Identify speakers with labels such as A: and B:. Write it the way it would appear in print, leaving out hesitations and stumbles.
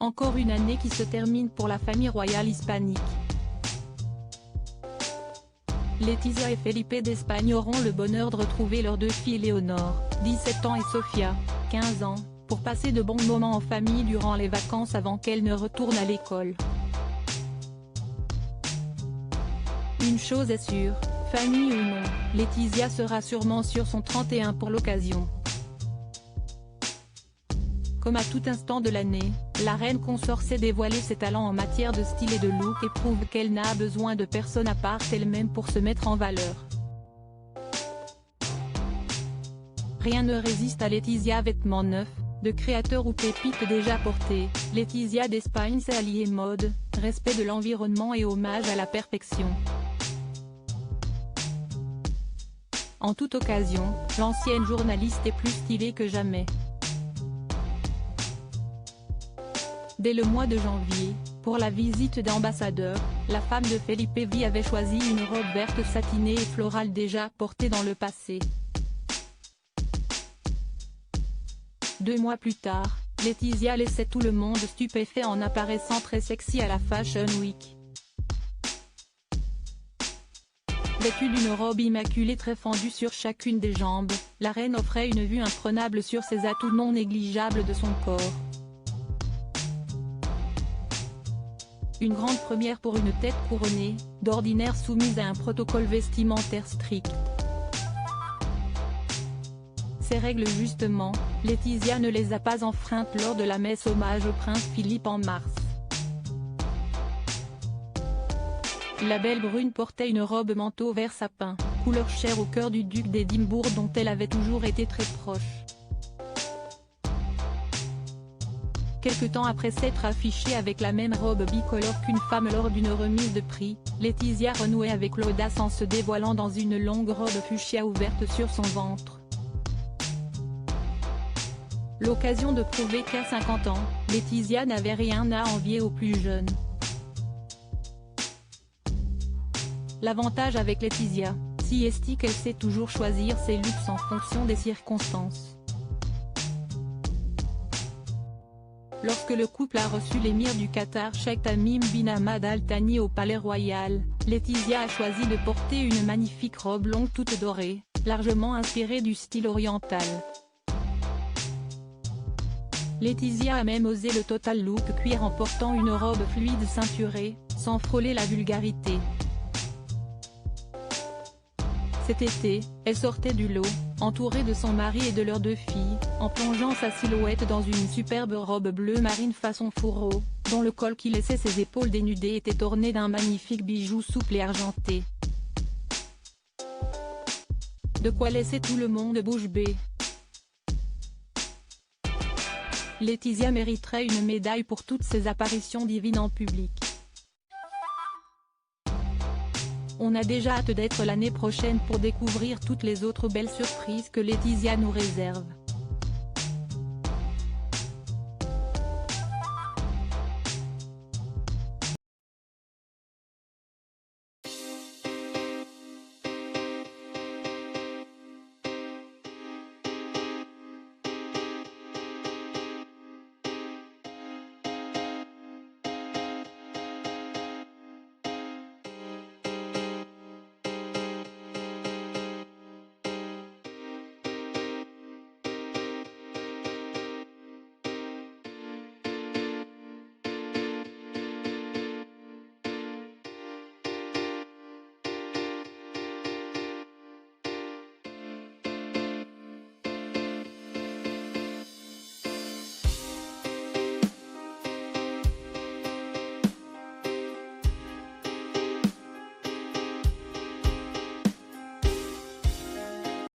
A: Encore une année qui se termine pour la famille royale hispanique. Letizia et Felipe d'Espagne auront le bonheur de retrouver leurs deux filles Léonore, 17 ans et Sofia, 15 ans, pour passer de bons moments en famille durant les vacances avant qu'elles ne retournent à l'école. Une chose est sûre, famille ou non, Letizia sera sûrement sur son 31 pour l'occasion. Comme à tout instant de l'année, la reine consort sait dévoiler ses talents en matière de style et de look et prouve qu'elle n'a besoin de personne à part elle-même pour se mettre en valeur. Rien ne résiste à Letizia vêtements neufs, de créateurs ou pépites déjà portés. Letizia d'Espagne sait allier mode, respect de l'environnement et hommage à la perfection. En toute occasion, l'ancienne journaliste est plus stylée que jamais. Dès le mois de janvier, pour la visite d'ambassadeur, la femme de Felipe V avait choisi une robe verte satinée et florale déjà portée dans le passé. 2 mois plus tard, Letizia laissait tout le monde stupéfait en apparaissant très sexy à la Fashion Week. Vêtue d'une robe immaculée très fendue sur chacune des jambes, la reine offrait une vue imprenable sur ses atouts non négligeables de son corps. Une grande première pour une tête couronnée, d'ordinaire soumise à un protocole vestimentaire strict. Ces règles justement, Letizia ne les a pas enfreintes lors de la messe hommage au prince Philippe en mars. La belle brune portait une robe manteau vert sapin, couleur chère au cœur du duc d'Édimbourg dont elle avait toujours été très proche. Quelque temps après s'être affichée avec la même robe bicolore qu'une femme lors d'une remise de prix, Letizia renouait avec l'audace en se dévoilant dans une longue robe fuchsia ouverte sur son ventre. L'occasion de prouver qu'à 50 ans, Letizia n'avait rien à envier aux plus jeunes. L'avantage avec Letizia, si est qu'elle sait toujours choisir ses looks en fonction des circonstances. Lorsque le couple a reçu l'émir du Qatar Cheikh Tamim bin Hamad Al Thani au palais royal, Letizia a choisi de porter une magnifique robe longue toute dorée, largement inspirée du style oriental. Letizia a même osé le total look cuir en portant une robe fluide ceinturée, sans frôler la vulgarité. Cet été, elle sortait du lot, entourée de son mari et de leurs 2 filles, en plongeant sa silhouette dans une superbe robe bleu marine façon fourreau, dont le col qui laissait ses épaules dénudées était orné d'un magnifique bijou souple et argenté. De quoi laisser tout le monde bouche bée. Letizia mériterait une médaille pour toutes ses apparitions divines en public. On a déjà hâte d'être l'année prochaine pour découvrir toutes les autres belles surprises que Letizia nous réserve.